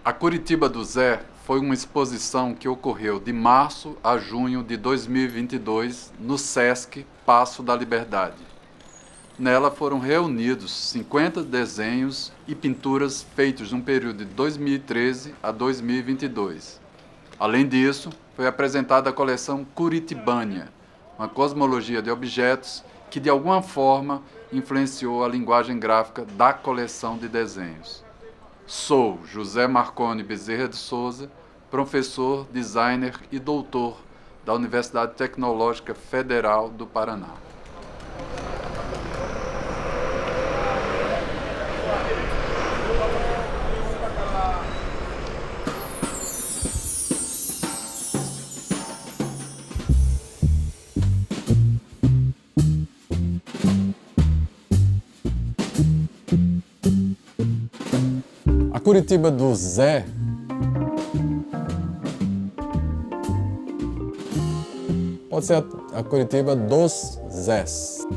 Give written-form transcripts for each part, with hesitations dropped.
A Curitiba do Zé foi uma exposição que ocorreu de março a junho de 2022 no Sesc Paço da Liberdade. Nela foram reunidos 50 desenhos e pinturas feitos no período de 2013 a 2022. Além disso, foi apresentada a coleção Curitibânia, uma cosmologia de objetos que de alguma forma influenciou a linguagem gráfica da coleção de desenhos. Sou José Marconi Bezerra de Souza, professor, designer e doutor da Universidade Tecnológica Federal do Paraná. A Curitiba do Zé pode ser a Curitiba dos Zés.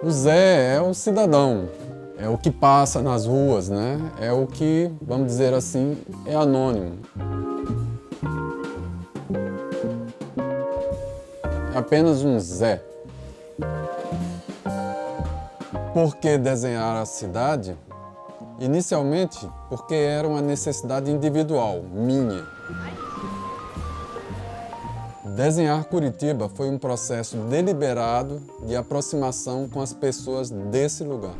O Zé é o cidadão, é o que passa nas ruas, né? É o que, vamos dizer assim, é anônimo. É apenas um Zé. Por que desenhar a cidade? Inicialmente, porque era uma necessidade individual, minha. Desenhar Curitiba foi um processo deliberado de aproximação com as pessoas desse lugar.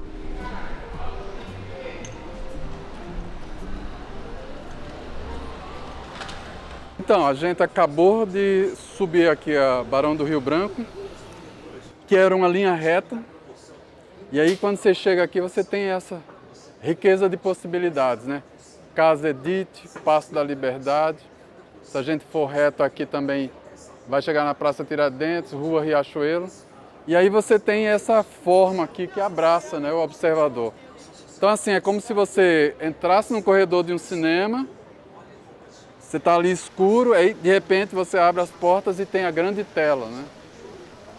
Então, a gente acabou de subir aqui a Barão do Rio Branco, que era uma linha reta. E aí, quando você chega aqui, você tem essa riqueza de possibilidades, né? Casa Edite, Paço da Liberdade. Se a gente for reto aqui também, vai chegar na Praça Tiradentes, Rua Riachuelo. E aí você tem essa forma aqui que abraça, né, o observador. Então, assim, é como se você entrasse no corredor de um cinema, você está ali escuro, aí de repente você abre as portas e tem a grande tela, né?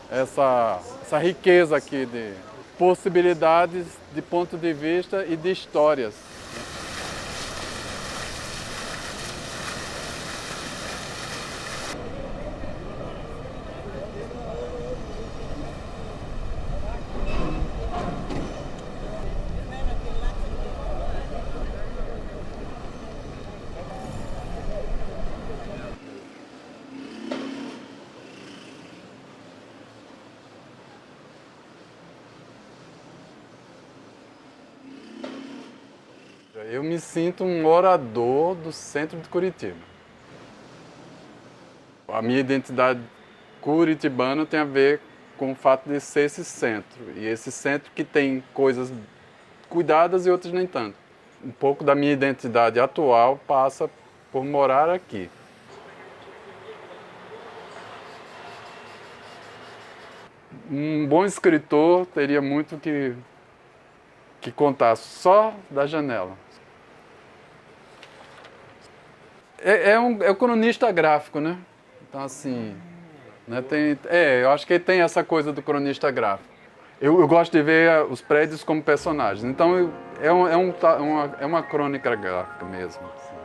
Essa riqueza aqui de possibilidades de ponto de vista e de histórias. Eu me sinto um morador do centro de Curitiba. A minha identidade curitibana tem a ver com o fato de ser esse centro. E esse centro que tem coisas cuidadas e outras nem tanto. Um pouco da minha identidade atual passa por morar aqui. Um bom escritor teria muito que contar só da janela. É um cronista gráfico, né? Então, assim, né, eu acho que tem essa coisa do cronista gráfico. Eu gosto de ver os prédios como personagens. Então, é uma crônica gráfica mesmo. Assim.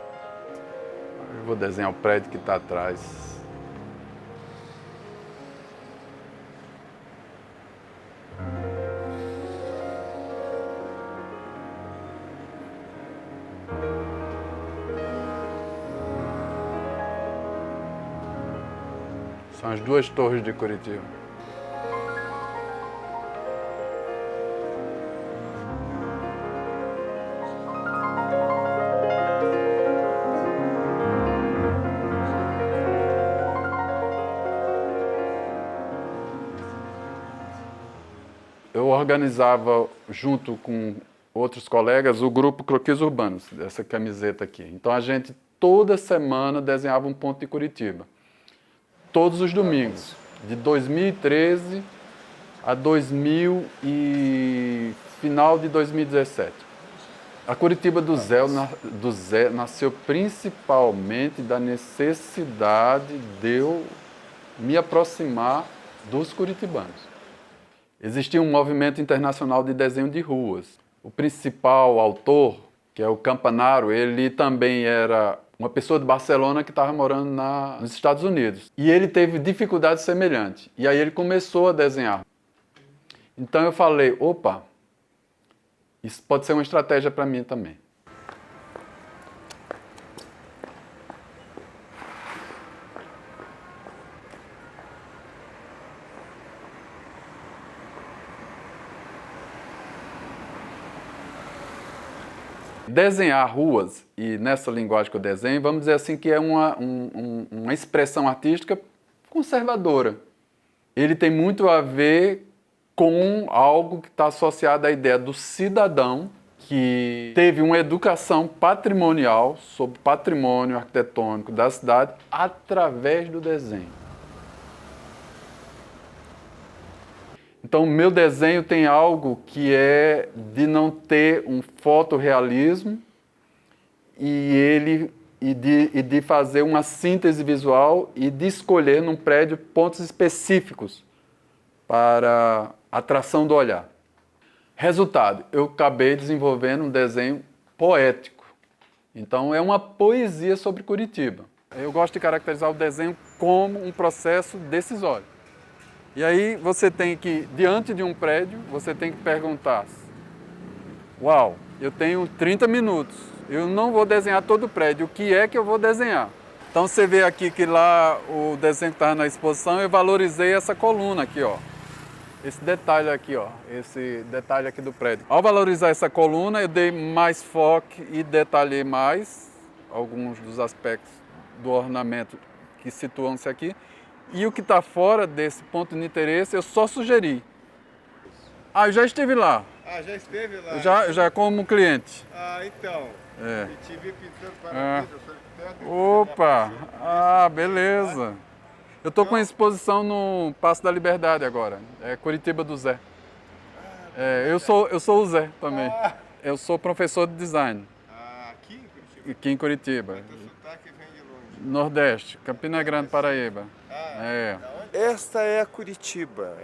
Eu vou desenhar o prédio que está atrás. São as duas torres de Curitiba. Eu organizava, junto com outros colegas, o grupo Croquis Urbanos, dessa camiseta aqui. Então a gente, toda semana, desenhava um ponto de Curitiba. Todos os domingos, de 2013 a final de 2017. A Curitiba do Zé nasceu principalmente da necessidade de eu me aproximar dos curitibanos. Existia um movimento internacional de desenho de ruas. O principal autor, que é o Campanaro, ele também era uma pessoa de Barcelona que estava morando nos Estados Unidos. E ele teve dificuldades semelhantes. E aí ele começou a desenhar. Então eu falei, opa, isso pode ser uma estratégia para mim também. Desenhar ruas, e nessa linguagem que eu desenho, vamos dizer assim que é uma expressão artística conservadora. Ele tem muito a ver com algo que está associado à ideia do cidadão que teve uma educação patrimonial sobre o patrimônio arquitetônico da cidade através do desenho. Então, o meu desenho tem algo que é de não ter um fotorrealismo e de fazer uma síntese visual e de escolher num prédio pontos específicos para atração do olhar. Resultado, eu acabei desenvolvendo um desenho poético. Então, é uma poesia sobre Curitiba. Eu gosto de caracterizar o desenho como um processo decisório. E aí você tem que, diante de um prédio, você tem que perguntar: uau, eu tenho 30 minutos, eu não vou desenhar todo o prédio, o que é que eu vou desenhar? Então você vê aqui que lá o desenho que estava na exposição, eu valorizei essa coluna aqui, ó. Esse detalhe aqui, ó, esse detalhe aqui do prédio. Ao valorizar essa coluna, eu dei mais foco e detalhei mais alguns dos aspectos do ornamento que situam-se aqui. E o que está fora desse ponto de interesse, eu só sugeri. Ah, eu já estive lá. Ah, já esteve lá? Já como cliente. Ah, então. É. E te vi pintando para-brisa, eu sou arquiteto. Opa! Ah, beleza. Eu estou com uma exposição no Paço da Liberdade agora. É Curitiba do Zé. Eu sou o Zé também. Eu sou professor de design. Aqui em Curitiba? Aqui em Curitiba. Teu sotaque vem de longe. Nordeste, Campina Grande, Paraíba. Esta é a Curitiba,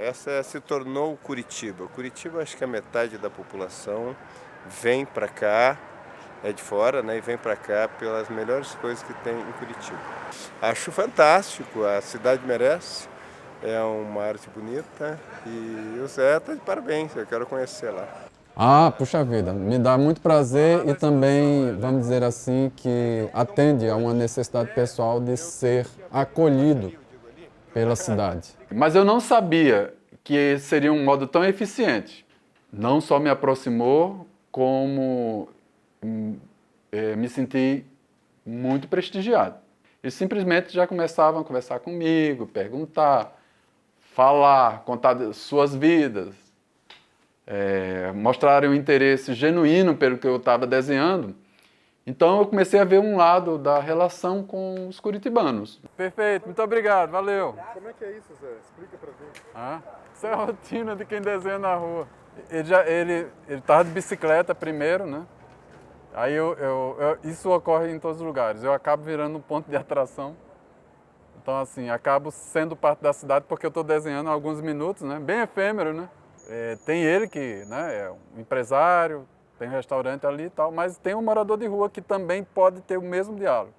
se tornou Curitiba. Curitiba, acho que a metade da população vem para cá, é de fora, né, e vem para cá pelas melhores coisas que tem em Curitiba. Acho fantástico, a cidade merece, é uma arte bonita e o Zé está de parabéns, eu quero conhecer lá. Ah, puxa vida, me dá muito prazer e também, vamos dizer assim, que atende a uma necessidade pessoal de ser acolhido pela cidade. Mas eu não sabia que seria um modo tão eficiente. Não só me aproximou, como me senti muito prestigiado. Eles simplesmente já começavam a conversar comigo, perguntar, falar, contar suas vidas, mostrarem um interesse genuíno pelo que eu estava desenhando. Então eu comecei a ver um lado da relação com os curitibanos. Perfeito, muito obrigado, valeu. Como é que é isso, Zé? Explica pra gente. Isso é a rotina de quem desenha na rua. Ele estava de bicicleta primeiro, né? Aí isso ocorre em todos os lugares. Eu acabo virando um ponto de atração. Então, assim, acabo sendo parte da cidade porque eu estou desenhando há alguns minutos, né? Bem efêmero, né? Tem ele que, né, é um empresário, tem um restaurante ali e tal, mas tem um morador de rua que também pode ter o mesmo diálogo.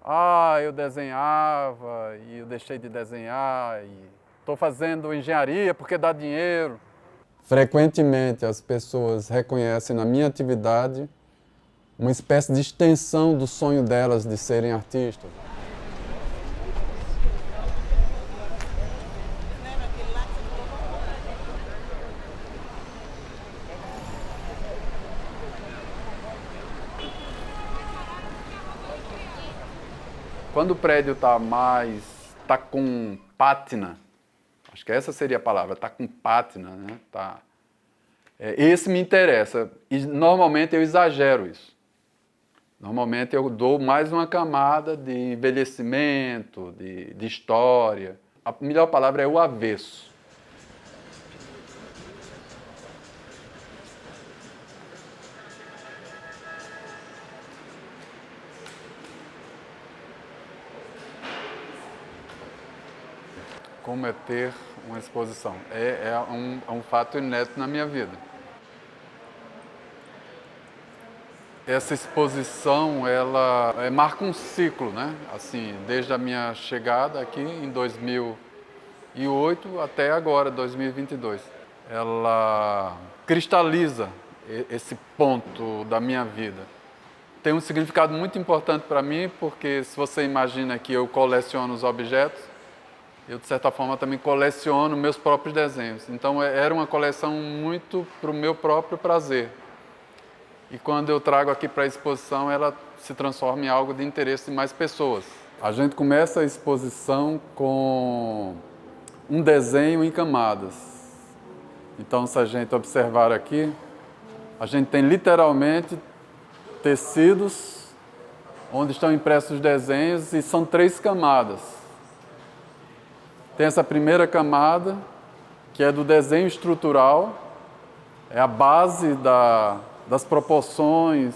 Ah, eu desenhava e eu deixei de desenhar e estou fazendo engenharia porque dá dinheiro. Frequentemente as pessoas reconhecem na minha atividade uma espécie de extensão do sonho delas de serem artistas. Quando o prédio está com pátina, acho que essa seria a palavra, está com pátina, né? Esse me interessa e normalmente eu exagero isso. Normalmente eu dou mais uma camada de envelhecimento, de história. A melhor palavra é o avesso. Como é ter uma exposição. É um fato inédito na minha vida. Essa exposição, ela marca um ciclo, né? Assim, desde a minha chegada aqui em 2008 até agora, 2022. Ela cristaliza esse ponto da minha vida. Tem um significado muito importante para mim, porque se você imagina que eu coleciono os objetos, eu, de certa forma, também coleciono meus próprios desenhos. Então, era uma coleção muito para o meu próprio prazer. E quando eu trago aqui para a exposição, ela se transforma em algo de interesse de mais pessoas. A gente começa a exposição com um desenho em camadas. Então, se a gente observar aqui, a gente tem literalmente tecidos onde estão impressos os desenhos e são 3 camadas. Tem essa primeira camada, que é do desenho estrutural, é a base das proporções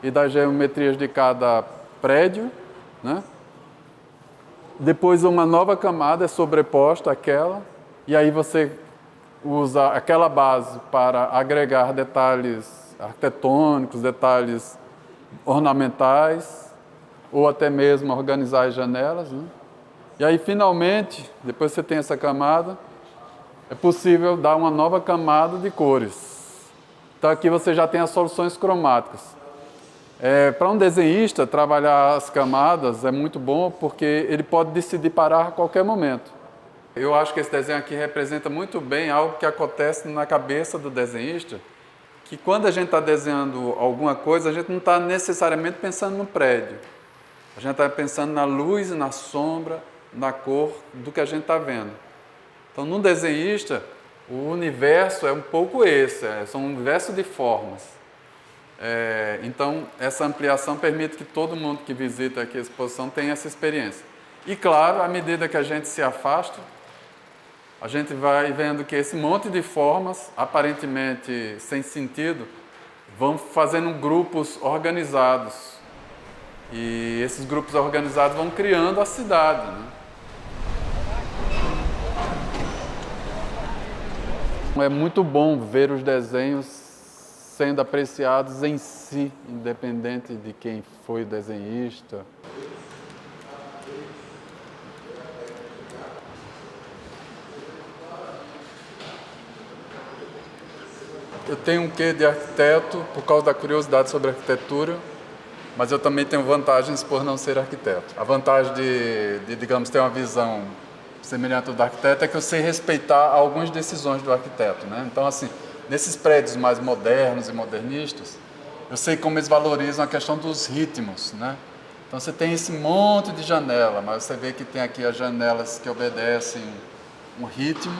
e das geometrias de cada prédio, né? Depois uma nova camada é sobreposta àquela, e aí você usa aquela base para agregar detalhes arquitetônicos, detalhes ornamentais, ou até mesmo organizar as janelas, né? E aí, finalmente, depois que você tem essa camada, é possível dar uma nova camada de cores. Então aqui você já tem as soluções cromáticas. Para um desenhista, trabalhar as camadas é muito bom porque ele pode decidir parar a qualquer momento. Eu acho que esse desenho aqui representa muito bem algo que acontece na cabeça do desenhista, que quando a gente está desenhando alguma coisa, a gente não está necessariamente pensando no prédio. A gente está pensando na luz, na sombra, na cor do que a gente está vendo. Então, num desenhista, o universo é um pouco esse, são um universo de formas. Então, essa ampliação permite que todo mundo que visita aqui a exposição tenha essa experiência. E, claro, à medida que a gente se afasta, a gente vai vendo que esse monte de formas, aparentemente sem sentido, vão fazendo grupos organizados. E esses grupos organizados vão criando a cidade, né? É muito bom ver os desenhos sendo apreciados em si, independente de quem foi o desenhista. Eu tenho um quê de arquiteto por causa da curiosidade sobre arquitetura, mas eu também tenho vantagens por não ser arquiteto. A vantagem de digamos, ter uma visão semelhante ao do arquiteto é que eu sei respeitar algumas decisões do arquiteto, né? Então, assim, nesses prédios mais modernos e modernistas, eu sei como eles valorizam a questão dos ritmos, né? Então, você tem esse monte de janela, mas você vê que tem aqui as janelas que obedecem um ritmo.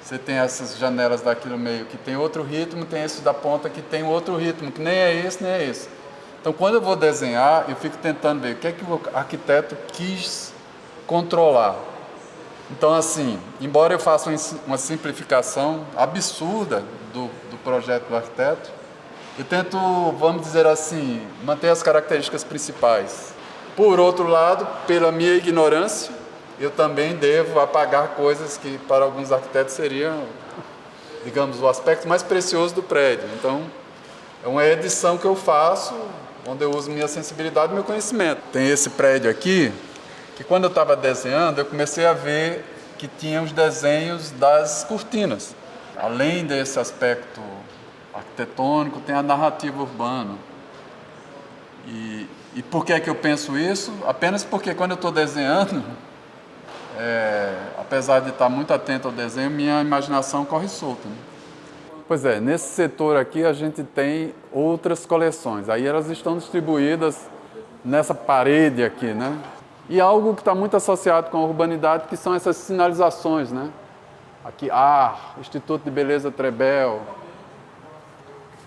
Você tem essas janelas daqui no meio que tem outro ritmo, tem esse da ponta que tem outro ritmo, que nem é esse, nem é esse. Então, quando eu vou desenhar, eu fico tentando ver o que é que o arquiteto quis controlar. Então, assim, embora eu faça uma simplificação absurda do projeto do arquiteto, eu tento, vamos dizer assim, manter as características principais. Por outro lado, pela minha ignorância, eu também devo apagar coisas que para alguns arquitetos seriam, digamos, o aspecto mais precioso do prédio. Então, é uma edição que eu faço, onde eu uso minha sensibilidade e meu conhecimento. Tem esse prédio aqui, que quando eu estava desenhando, eu comecei a ver que tinha os desenhos das cortinas. Além desse aspecto arquitetônico, tem a narrativa urbana. E por que é que eu penso isso? Apenas porque quando eu estou desenhando, apesar de estar muito atento ao desenho, minha imaginação corre solta, né? Pois é, nesse setor aqui a gente tem outras coleções. Aí elas estão distribuídas nessa parede aqui, né? E algo que está muito associado com a urbanidade, que são essas sinalizações, né? Aqui, Instituto de Beleza Trebel,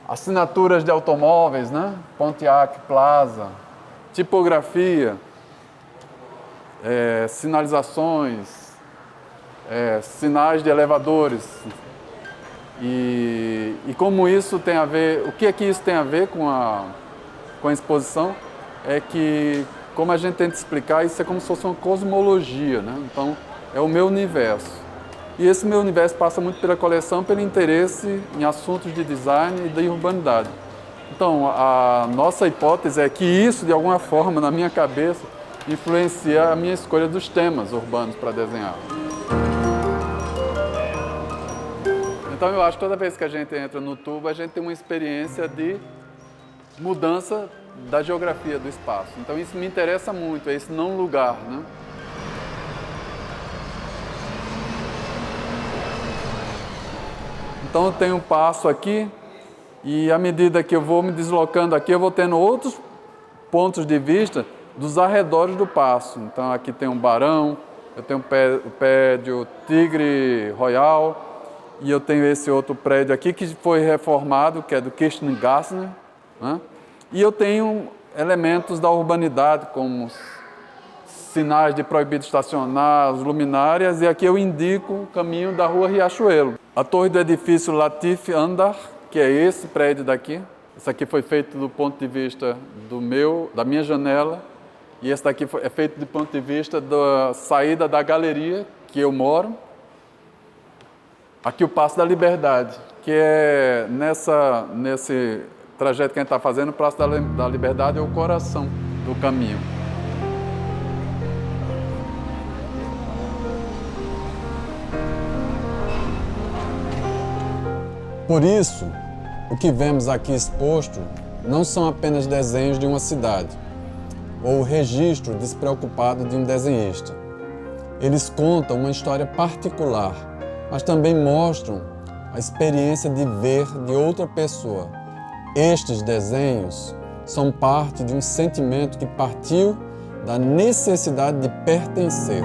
assinaturas de automóveis, né? Pontiac Plaza, tipografia, sinalizações, sinais de elevadores. E como isso tem a ver, o que é que isso tem a ver com a exposição? É que, como a gente tenta explicar, isso é como se fosse uma cosmologia, né? Então, é o meu universo. E esse meu universo passa muito pela coleção, pelo interesse em assuntos de design e de urbanidade. Então, a nossa hipótese é que isso, de alguma forma, na minha cabeça, influencia a minha escolha dos temas urbanos para desenhar. Então, eu acho que toda vez que a gente entra no tubo, a gente tem uma experiência de mudança da geografia do espaço. Então, isso me interessa muito, é esse não lugar, né? Então, eu tenho um passo aqui e, à medida que eu vou me deslocando aqui, eu vou tendo outros pontos de vista dos arredores do passo. Então, aqui tem um barão, eu tenho o prédio Tigre Royal, e eu tenho esse outro prédio aqui que foi reformado, que é do Kirchengasse, né? E eu tenho elementos da urbanidade, como sinais de proibido estacionar, as luminárias, e aqui eu indico o caminho da rua Riachuelo. A torre do edifício Latif Andar, que é esse prédio daqui. Esse aqui foi feito do ponto de vista da minha janela, e esse daqui é feito do ponto de vista da saída da galeria que eu moro. Aqui o Passo da Liberdade, que é nesse trajeto que a gente está fazendo, o Passo da Liberdade é o coração do caminho. Por isso, o que vemos aqui exposto não são apenas desenhos de uma cidade, ou o registro despreocupado de um desenhista. Eles contam uma história particular, mas também mostram a experiência de ver de outra pessoa. Estes desenhos são parte de um sentimento que partiu da necessidade de pertencer.